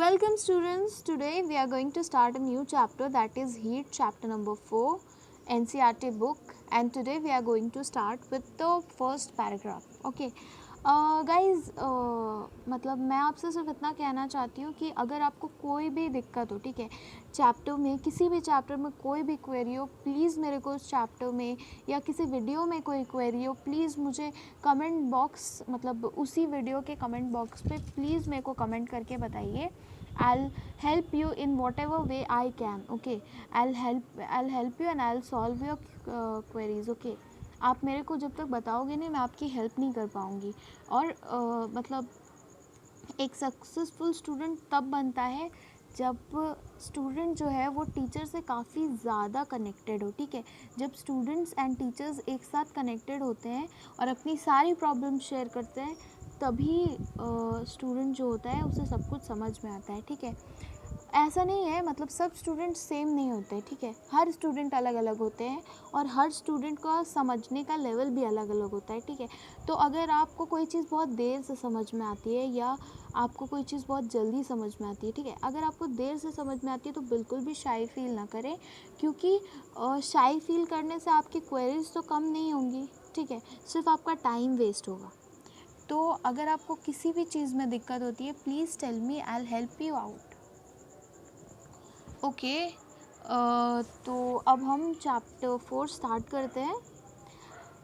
Welcome students, today we are going to start a new chapter, that is heat, chapter number 4, NCERT book, and today we are going to start with the first paragraph. Okay guys, मतलब मैं आपसे सिर्फ इतना कहना चाहती हूँ कि अगर आपको कोई भी दिक्कत हो, ठीक है, चैप्टर में, किसी भी चैप्टर में कोई भी क्वेरी हो, प्लीज़ मेरे को उस चैप्टर में या किसी वीडियो में कोई क्वेरी हो, प्लीज़ मुझे कमेंट बॉक्स, मतलब उसी वीडियो के कमेंट बॉक्स पे प्लीज़ मेरे को कमेंट करके बताइए. I'll help you in whatever way I can. Okay, I'll help you and I'll solve your queries. Okay, आप मेरे को जब तक बताओगे नहीं, मैं आपकी हेल्प नहीं कर पाऊँगी. और मतलब एक सक्सेसफुल स्टूडेंट तब बनता है जब स्टूडेंट जो है वो टीचर से काफ़ी ज़्यादा कनेक्टेड हो. ठीक है, जब स्टूडेंट्स एंड टीचर्स एक साथ कनेक्टेड होते हैं और अपनी सारी प्रॉब्लम शेयर करते हैं, तभी स्टूडेंट जो होता है उसे सब कुछ समझ में आता है. ठीक है, ऐसा नहीं है, मतलब सब स्टूडेंट सेम नहीं होते. ठीक है, हर स्टूडेंट अलग अलग होते हैं और हर स्टूडेंट का समझने का लेवल भी अलग अलग होता है. ठीक है, तो अगर आपको कोई चीज़ बहुत देर से समझ में आती है या आपको कोई चीज़ बहुत जल्दी समझ में आती है, ठीक है, अगर आपको देर से समझ में आती है तो बिल्कुल भी शाई फील ना करें, क्योंकि शाई फील करने से आपकी क्वेरीज तो कम नहीं होंगी. ठीक है, सिर्फ आपका टाइम वेस्ट होगा. तो अगर आपको किसी भी चीज़ में दिक्कत होती है, please tell me, I will help you out. Okay, तो अब हम चैप्टर 4 स्टार्ट करते हैं.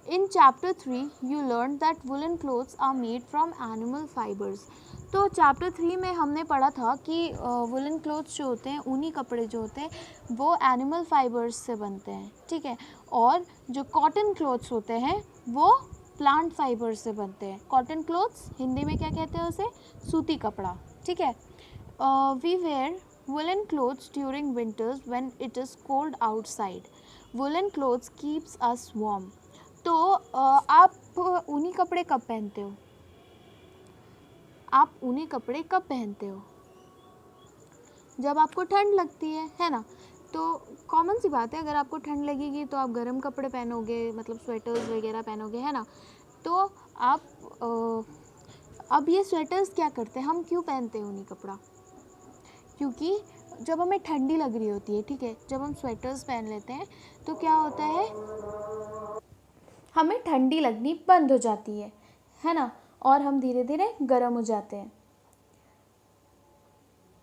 In chapter 3 you learn that woollen clothes are made from animal fibres. तो चैप्टर 3 में हमने पढ़ा था कि वुलन क्लोथ्स जो होते हैं, ऊनी कपड़े जो होते हैं, वो एनिमल फाइबर्स से बनते हैं. ठीक है, और जो कॉटन क्लोथ्स होते हैं वो प्लांट फाइबर से बनते हैं. कॉटन क्लोथ्स हिंदी में क्या कहते हैं उसे? सूती कपड़ा. ठीक है, we wear woolen clothes during winters when it is cold outside. Woolen clothes keeps us warm. तो आप ऊनी कपड़े कब पहनते हो? आप ऊनी कपड़े कब पहनते हो? जब आपको ठंड लगती है ना? तो कॉमन सी बात है, अगर आपको ठंड लगेगी तो आप गर्म कपड़े पहनोगे, मतलब स्वेटर्स वगैरह पहनोगे, है ना? तो आप अब ये स्वेटर्स क्या करते हैं, हम क्यों पहनते हैं ऊनी कपड़ा? क्योंकि जब हमें ठंडी लग रही होती है, ठीक है, जब हम स्वेटर्स पहन लेते हैं तो क्या होता है, हमें ठंडी लगनी बंद हो जाती है ना, और हम धीरे धीरे गर्म हो जाते हैं.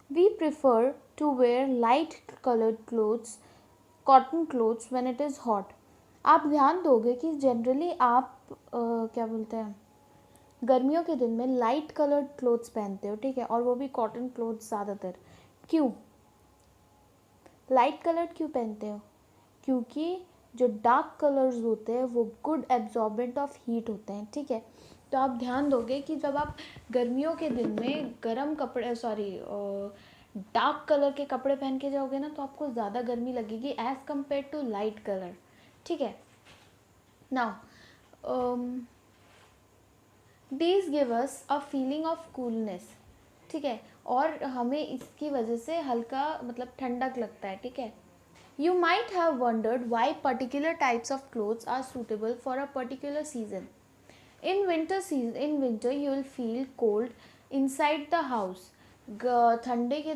We prefer to wear light coloured clothes, cotton clothes when it is hot. आप ध्यान दोगे कि जनरली आप क्या बोलते हैं, गर्मियों के दिन में लाइट कलर्ड क्लोथ्स पहनते हो. ठीक है, और वो भी कॉटन क्लोथ्स ज़्यादातर. क्यों लाइट कलर्ड क्यों पहनते हो? क्योंकि जो डार्क कलर्स होते हैं वो गुड एब्जॉर्बेंट ऑफ हीट होते हैं. ठीक है, तो आप ध्यान दोगे कि जब आप गर्मियों के दिन में डार्क कलर के कपड़े पहन के जाओगे ना, तो आपको ज़्यादा गर्मी लगेगी as compare to light colour. ठीक है, now these give us a feeling of coolness. ठीक है, और हमें इसकी वजह से हल्का, मतलब ठंडक लगता है. ठीक है, you might have wondered why particular types of clothes are suitable for a particular season. In winter you will feel cold inside the house. ठंडी के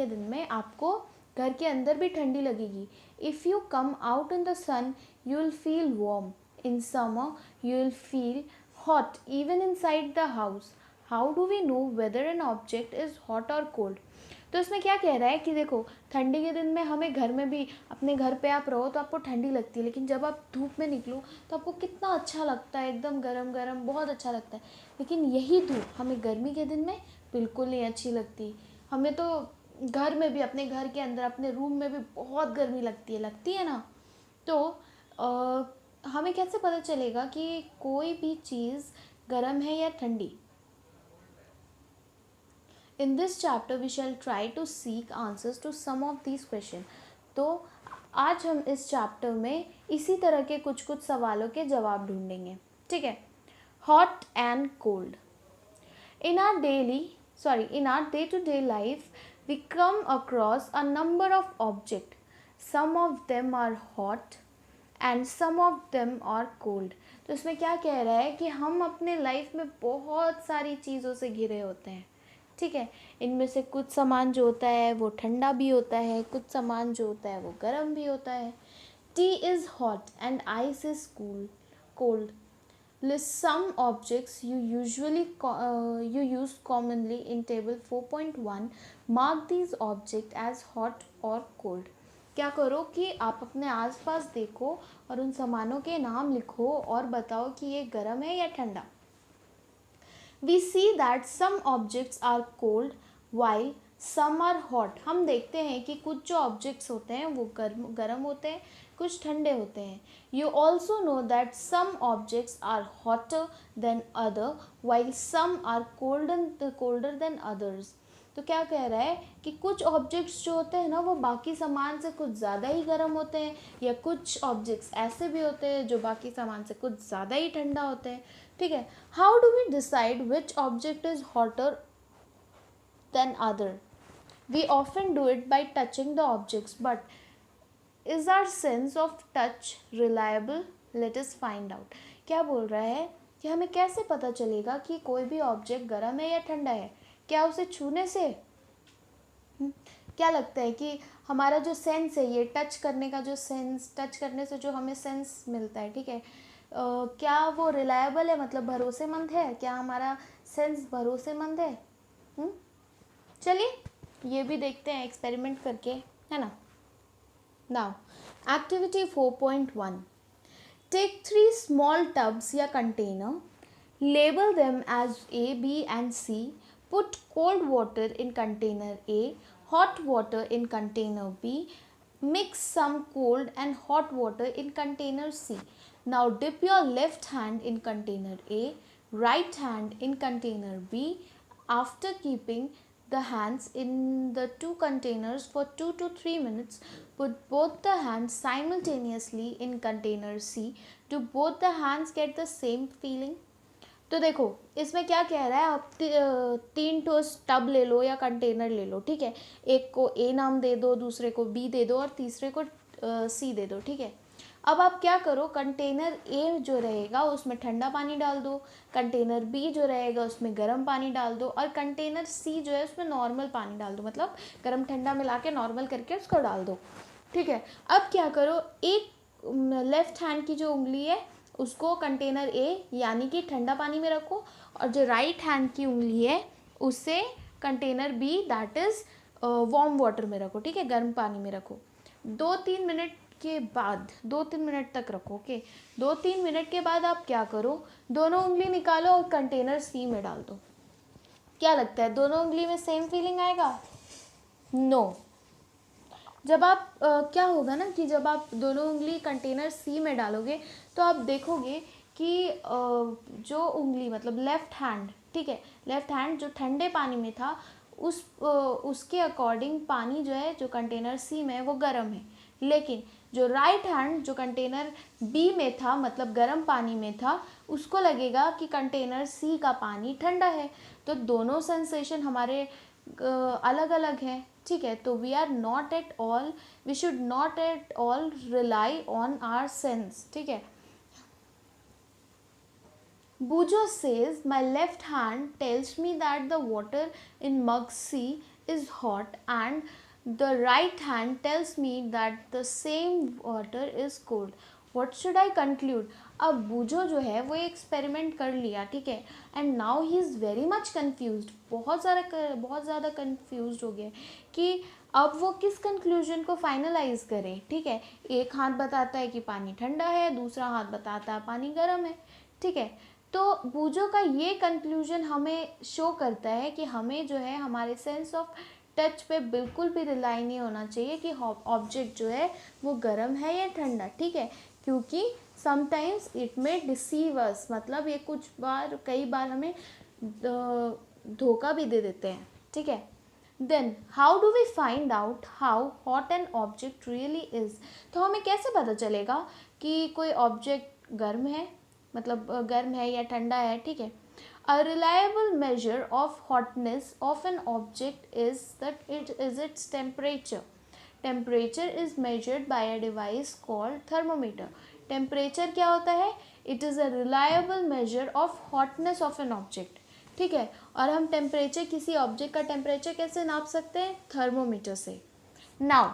दिन में आपको घर के अंदर भी ठंडी लगेगी. If you come out in the sun you will feel warm. In summer you will feel hot even inside the house. How do we know whether an object is hot or cold? तो इसमें क्या कह रहा है कि देखो, ठंडी के दिन में हमें घर में भी, अपने घर पे आप रहो तो आपको ठंडी लगती है, लेकिन जब आप धूप में निकलो तो आपको कितना अच्छा लगता है, एकदम गरम गरम, बहुत अच्छा लगता है. लेकिन यही धूप हमें गर्मी के दिन में बिल्कुल नहीं अच्छी लगती. हमें तो घर में भी, अपने घर के अंदर, अपने रूम में भी बहुत गर्मी लगती है ना. तो हमें कैसे पता चलेगा कि कोई भी चीज़ गर्म है या ठंडी? In this chapter we shall try to seek answers to some of these questions. तो आज हम इस चैप्टर में इसी तरह के कुछ सवालों के जवाब ढूंढेंगे. ठीक है, hot and cold. In our day-to-day life we come across a number of objects. Some of them are hot and some of them are cold. तो इसमें क्या कह रहा है कि हम अपने लाइफ में बहुत सारी चीज़ों से घिरे होते हैं. ठीक है। इनमें से कुछ सामान जो होता है वो ठंडा भी होता है, कुछ सामान जो होता है वो गर्म भी होता है। T is hot and ice is cold. List some objects you use commonly in table 4.1. Mark these objects as hot or cold. क्या करो कि आप अपने आसपास देखो और उन सामानों के नाम लिखो और बताओ कि ये गर्म है या ठंडा. We see that some objects are cold while some are hot. हम देखते हैं कि कुछ जो objects होते हैं वो गर्म होते हैं, कुछ ठंडे होते हैं. You also know that some objects are hotter than other while some are colder than others. तो क्या कह रहा है कि कुछ ऑब्जेक्ट्स जो होते हैं ना वो बाकी सामान से कुछ ज़्यादा ही गर्म होते हैं, या कुछ ऑब्जेक्ट्स ऐसे भी होते हैं जो बाकी सामान से कुछ ज़्यादा ही ठंडा होते हैं. ठीक है. How do we decide which object is hotter than other? We often do it by touching the objects, but is our sense of touch reliable? Let us find out. क्या बोल रहा है कि हमें कैसे पता चलेगा कि कोई भी ऑब्जेक्ट गर्म है या ठंडा है? क्या उसे छूने से? क्या लगता है कि हमारा जो सेंस है, ये टच करने का जो सेंस, टच करने से जो हमें सेंस मिलता है, ठीक है, क्या वो रिलायबल है, मतलब भरोसेमंद है? क्या हमारा सेंस भरोसेमंद है? चलिए ये भी देखते हैं एक्सपेरिमेंट करके, है ना. Now activity 4.1. Take 3 small tubs या container, label them as A, B and C. Put cold water in container A, hot water in container B. Mix some cold and hot water in container C. Now dip your left hand in container A, right hand in container B. After keeping the hands in the two containers for 2 to 3 minutes, put both the hands simultaneously in container C. Do both the hands get the same feeling? तो देखो इसमें क्या कह रहा है, आप 3 ठोस tub ले लो या कंटेनर ले लो, ठीक है. एक को ए नाम दे दो, दूसरे को बी दे दो और तीसरे को सी दे दो, ठीक है. अब आप क्या करो, कंटेनर ए जो रहेगा उसमें ठंडा पानी डाल दो, कंटेनर बी जो रहेगा उसमें गर्म पानी डाल दो, और कंटेनर सी जो है उसमें नॉर्मल पानी डाल दो, मतलब गर्म ठंडा मिला के नॉर्मल करके उसको डाल दो, ठीक है. अब क्या करो, एक लेफ्ट हैंड की जो उंगली है उसको कंटेनर ए यानी कि ठंडा पानी में रखो, और जो राइट हैंड की उंगली है उसे container B that is warm water में रखो, ठीक है, गर्म पानी में रखो. 2-3 मिनट के बाद, 2-3 मिनट तक रखो, ओके. 2-3 मिनट के बाद आप क्या करो, दोनों उंगली निकालो और कंटेनर सी में डाल दो. क्या लगता है दोनों उंगली में सेम फीलिंग आएगा? नो. जब आप क्या होगा ना कि जब आप दोनों उंगली कंटेनर सी में डालोगे तो आप देखोगे कि जो उंगली मतलब लेफ़्ट हैंड, ठीक है, लेफ़्ट हैंड जो ठंडे पानी में था उसके अकॉर्डिंग पानी जो है जो कंटेनर सी में है वो गर्म है, लेकिन जो राइट हैंड जो कंटेनर बी में था मतलब गर्म पानी में था उसको लगेगा कि कंटेनर सी का पानी ठंडा है. तो दोनों सेंसेशन हमारे अलग अलग हैं, ठीक है. तो we should not at all rely on our sense, ठीक है. Bujo says, my left hand tells me that the water in mug C is hot and the right hand tells me that the same water is cold. What should I conclude? अब बूझो जो है वो experiment कर लिया, ठीक है, and now he is very much confused, बहुत ज़्यादा कन्फ्यूज्ड हो गया कि अब वो किस कंक्लूजन को फाइनलाइज करे, ठीक है. एक हाथ बताता है कि पानी ठंडा है, दूसरा हाथ बताता है पानी गर्म है, ठीक है. तो बूझो का ये कंक्लूजन हमें शो करता है कि हमें जो है हमारे सेंस ऑफ टच पे बिल्कुल भी रिलाई नहीं होना चाहिए कि ऑब्जेक्ट जो है वो गर्म है या ठंडा, ठीक है, क्योंकि समटाइम्स इट मे डिसीव अस, मतलब ये कई बार हमें धोखा भी दे देते हैं, ठीक है. Then how do we find out how hot an object really is? तो हमें कैसे पता चलेगा कि कोई ऑब्जेक्ट गर्म है, मतलब गर्म है या ठंडा है, ठीक है. A reliable measure of hotness of an object is its temperature. Temperature is measured by a device called thermometer. Temperature क्या होता है? It is a reliable measure of hotness of an object, ठीक है. और हम टेम्परेचर, किसी object का temperature कैसे नाप सकते हैं? थर्मोमीटर से. Now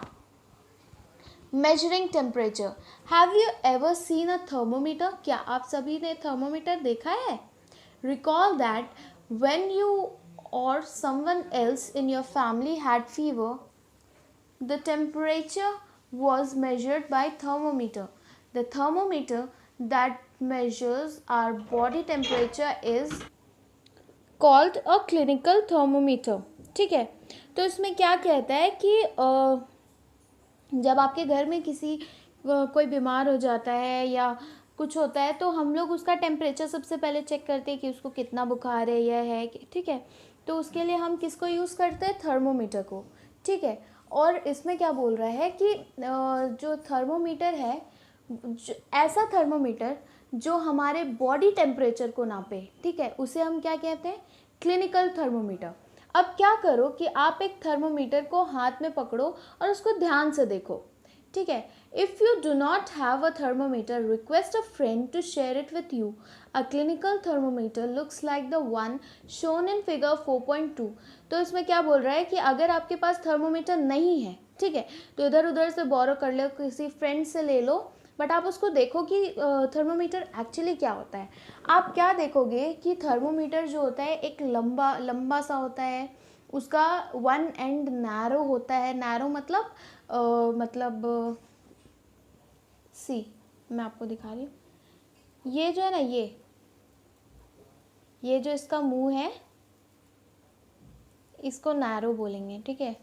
measuring temperature. Have you ever seen a thermometer? क्या आप सभी ने थर्मोमीटर देखा है? Recall that when you or someone else in your family had fever, the temperature was measured by thermometer. The thermometer that measures our body temperature is called a clinical thermometer. ठीक है, तो इसमें क्या कहता है कि जब आपके घर में कोई बीमार हो जाता है या कुछ होता है, तो हम लोग उसका टेम्परेचर सबसे पहले चेक करते हैं कि उसको कितना बुखार है या है, ठीक है. तो उसके लिए हम किसको यूज़ करते हैं? थर्मोमीटर को. ठीक है, और इसमें क्या बोल रहा है कि जो थर्मोमीटर है, ऐसा थर्मोमीटर जो हमारे बॉडी टेम्परेचर को नापे, ठीक है, उसे हम क्या कहते हैं? Clinical thermometer. अब क्या करो कि आप एक थर्मोमीटर को हाथ में पकड़ो और उसको ध्यान से देखो. ठीक है, if you do not have a thermometer, request a friend to share it with you. A clinical thermometer looks like the one shown in figure 4.2. तो इसमें क्या बोल रहा है कि अगर आपके पास थर्मोमीटर नहीं है, ठीक है, तो इधर उधर से बोरो कर लो, किसी फ्रेंड से ले लो, बट आप उसको देखो कि थर्मोमीटर एक्चुअली क्या होता है. आप क्या देखोगे कि थर्मोमीटर जो होता है एक लंबा सा होता है, उसका वन एंड नैरो होता है. नैरो मतलब सी, मैं आपको दिखा रही हूँ. ये जो है ना, ये जो इसका मुंह है, इसको नैरो बोलेंगे. ठीक है,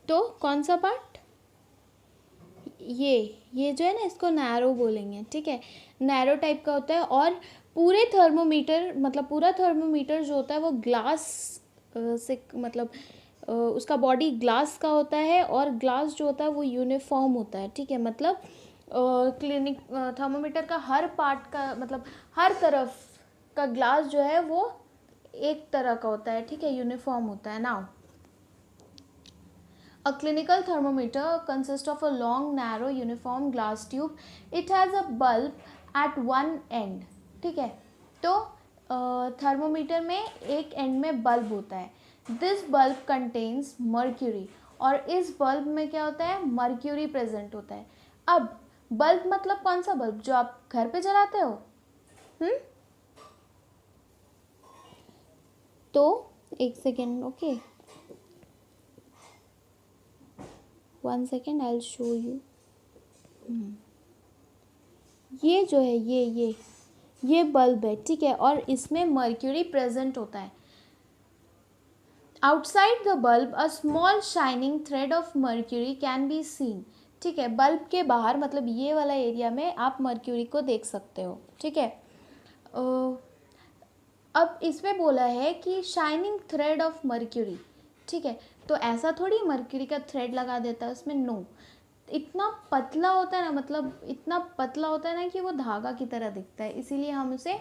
तो कौन सा पार्ट? ये जो है ना, इसको नैरो बोलेंगे. ठीक है, नैरो टाइप का होता है. और पूरा थर्मोमीटर जो होता है वो ग्लास से, मतलब उसका बॉडी ग्लास का होता है, और ग्लास जो होता है वो यूनिफॉर्म होता है. ठीक है, मतलब थर्मोमीटर का हर पार्ट का, मतलब हर तरफ का ग्लास जो है वो एक तरह का होता है. ठीक है, यूनिफॉर्म होता है. Now a clinical thermometer consists of a long, narrow, uniform glass tube. It has a bulb at one end. ठीक है, तो थर्मोमीटर में एक एंड में बल्ब होता है. This bulb contains mercury. और इस बल्ब में क्या होता है? मर्क्यूरी प्रेजेंट होता है. अब बल्ब मतलब कौन सा बल्ब? जो आप घर पे जलाते हो. तो एक second, okay, 1 second, I'll show you. ये जो है, ये बल्ब है. ठीक है, और इसमें मर्क्यूरी प्रेजेंट होता है. Outside the bulb a small shining thread of mercury can be seen. ठीक है, बल्ब के बाहर, मतलब ये वाला एरिया में आप मर्क्यूरी को देख सकते हो. ठीक है, अब इसमें बोला है कि शाइनिंग थ्रेड ऑफ मर्क्यूरी. ठीक है, तो ऐसा थोड़ी मर्क्यूरी का थ्रेड लगा देता है उसमें. नो, इतना पतला होता है ना, मतलब इतना पतला होता है ना कि वो धागा की तरह दिखता है. इसीलिए हम उसे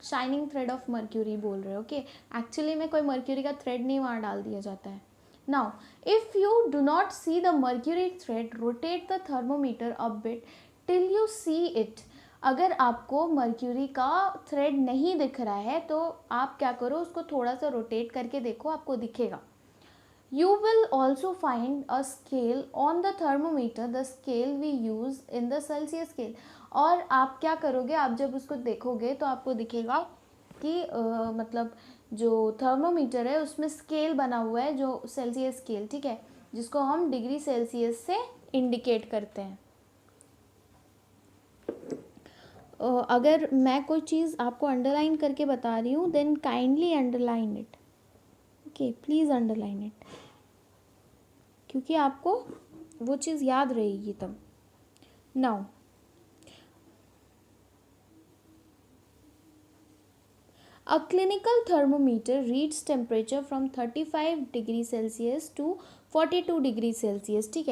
शाइनिंग थ्रेड ऑफ मर्क्यूरी बोल रहे हैं. ओके, एक्चुअली में कोई मर्क्यूरी का थ्रेड नहीं वहाँ डाल दिया जाता है. Now if you do not see the mercury thread, rotate the thermometer a bit till you see it. अगर आपको मर्क्यूरी का थ्रेड नहीं दिख रहा है तो आप क्या करो, उसको थोड़ा सा रोटेट करके देखो, आपको दिखेगा. You will also find a scale on the thermometer, the scale we use in the Celsius scale. और आप क्या करोगे, आप जब उसको देखोगे तो आपको दिखेगा कि मतलब जो थर्मोमीटर है उसमें स्केल बना हुआ है, जो सेल्सियस स्केल. ठीक है, जिसको हम डिग्री सेल्सियस से इंडिकेट करते हैं. अगर मैं कोई चीज़ आपको अंडरलाइन करके बता रही हूँ, then kindly underline it. Okay, please underline it, क्योंकि आपको वो चीज़ याद रहेगी तब. Now a clinical thermometer reads temperature from 35 degree Celsius to 42 degree Celsius. ठीक है,